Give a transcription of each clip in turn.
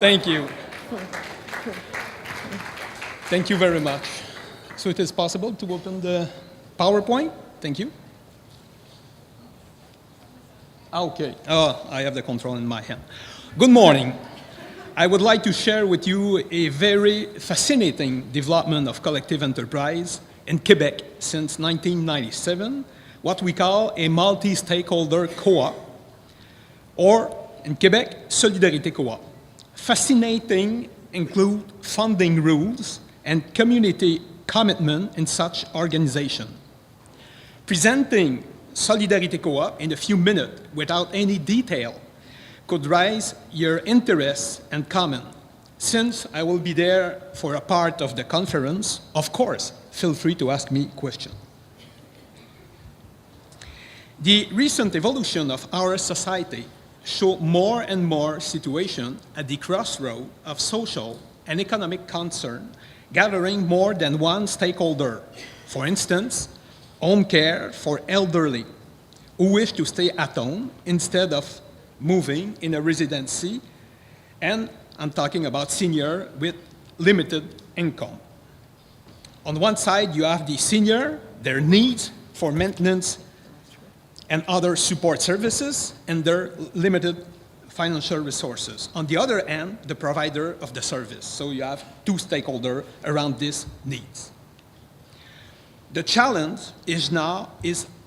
Thank you. Thank you very much. So it is possible to open the PowerPoint? Thank you. Okay. Oh, I have the control in my hand. Good morning. I would like to share with you a very fascinating development of collective enterprise in Quebec since 1997, what we call a multi-stakeholder co-op, or in Quebec, Solidarity Co-op. Fascinating include funding rules and community commitment in such organization. Presenting Solidarity Co-op in a few minutes without any detail could raise your interest and comment. Since I will be there for a part of the conference, of course, feel free to ask me questions. The recent evolution of our society show more and more situations at the crossroad of social and economic concern, gathering more than one stakeholder. For instance, home care for elderly who wish to stay at home instead of moving in a residency, and I'm talking about senior with limited income. On one side, you have the senior, their needs for maintenance and other support services, and their limited financial resources. On the other hand, the provider of the service. So you have two stakeholders around these needs. The challenge is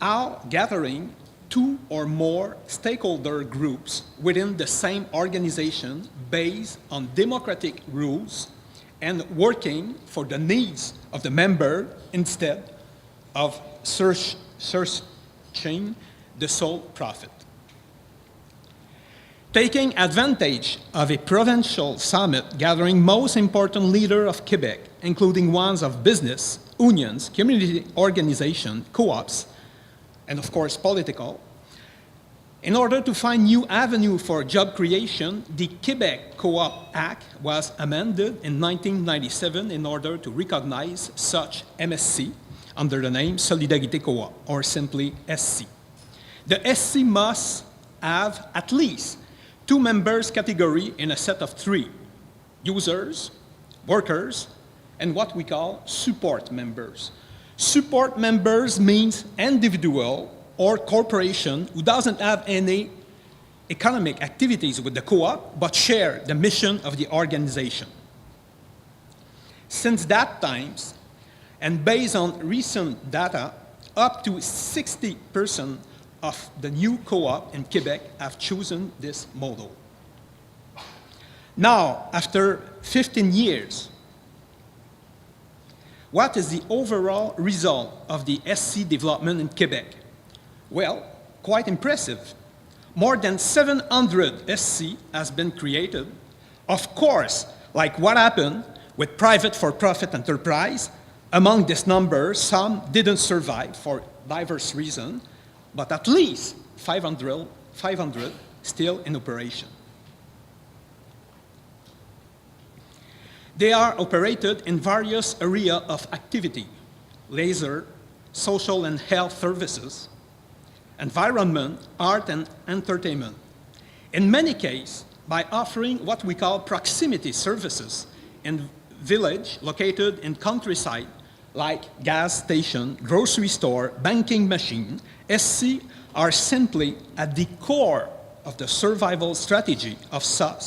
how gathering two or more stakeholder groups within the same organization based on democratic rules and working for the needs of the member instead of searching the sole profit. Taking advantage of a provincial summit gathering most important leaders of Quebec, including ones of business, unions, community organizations, co-ops, and of course political. In order to find new avenue for job creation, the Quebec Co-op Act was amended in 1997 in order to recognize such MSC under the name Solidarity Co-op, or simply SC. The SC must have at least two members category in a set of three: users, workers, and what we call support members. Support members means individual or corporation who doesn't have any economic activities with the co-op but share the mission of the organization. Since that time, and based on recent data, up to 60% of the new co-op in Quebec have chosen this model. Now, after 15 years, what is the overall result of the SC development in Quebec? Well, quite impressive. More than 700 SC has been created. Of course, like what happened with private for-profit enterprise, among this number, some didn't survive for diverse reasons, but at least 500 still in operation. They are operated in various areas of activity: leisure, social and health services, environment, art and entertainment. In many cases, by offering what we call proximity services in village located in countryside, like gas station, grocery store, banking machine, SC are simply at the core of the survival strategy of such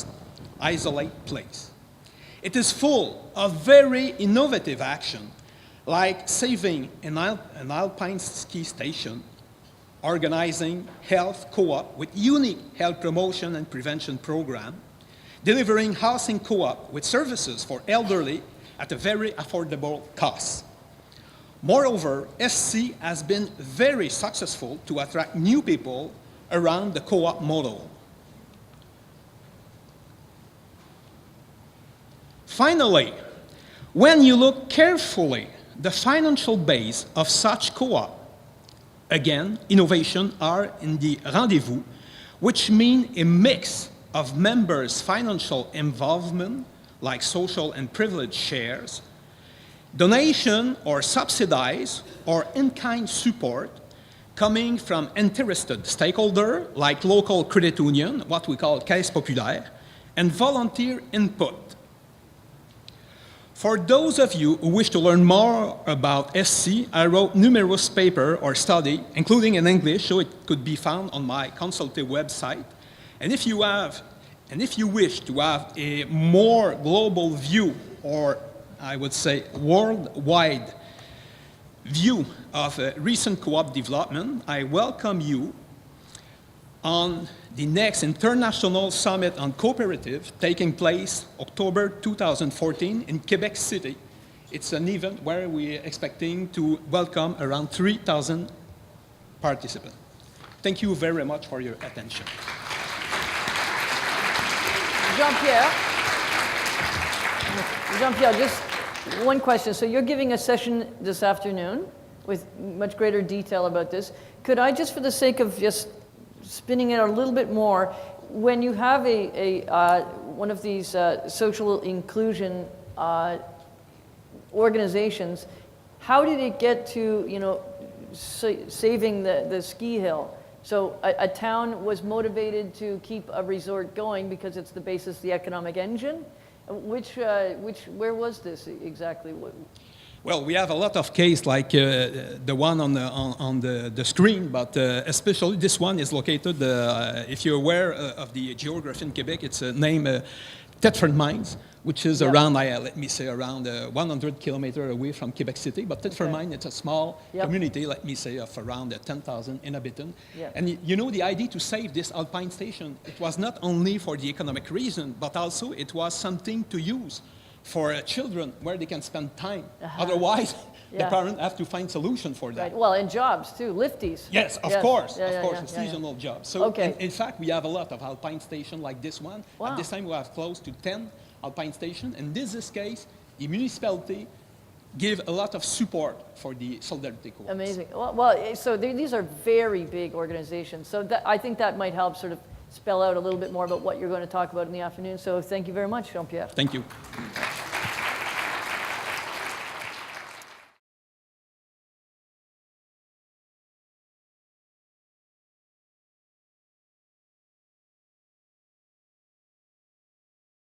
isolated place. It is full of very innovative action, like saving an alpine ski station, organizing health co-op with unique health promotion and prevention program, delivering housing co-op with services for elderly at a very affordable cost. Moreover, SC has been very successful to attract new people around the co-op model. Finally, when you look carefully the financial base of such co-op, again, innovation are in the rendezvous, which mean a mix of members' financial involvement, like social and privilege shares, donation or subsidize or in-kind support coming from interested stakeholders like local credit union, what we call Caisse Populaire, and volunteer input. For those of you who wish to learn more about SC, I wrote numerous papers or studies, including in English, so it could be found on my consultative website. And if you wish to have a more global view, or I would say worldwide view of recent co-op development, I welcome you on the next International Summit on Cooperative taking place October 2014 in Quebec City. It's an event where we're expecting to welcome around 3,000 participants. Thank you very much for your attention. Jean-Pierre, just one question. So you're giving a session this afternoon with much greater detail about this. Could I, just for the sake of just spinning it a little bit more, when you have one of these social inclusion organizations, how did it get to, saving the ski hill? So a town was motivated to keep a resort going because it's the basis of the economic engine. Where was this exactly? Well, we have a lot of cases like the one on the screen, but especially this one is located, if you're aware of the geography in Quebec, it's named Thetford Mines, which is around, let me say, around 100 kilometers away from Quebec City. But Thetford Mines, it's a small community, let me say, of around 10,000 inhabitants. And the idea to save this alpine station, it was not only for the economic reason, but also it was something to use for children where they can spend time. Otherwise, the parents have to find solution for that. Right. Well, and jobs too, lifties. Yes, of course, it's seasonal jobs. So in fact, we have a lot of alpine stations like this one. At this time, we have close to 10 alpine stations. And in this case, the municipality give a lot of support for the Solidarity Co-ops. Amazing. Well, so these are very big organizations. So I think that might help sort of spell out a little bit more about what you're going to talk about in the afternoon. So thank you very much, Jean-Pierre. Thank you.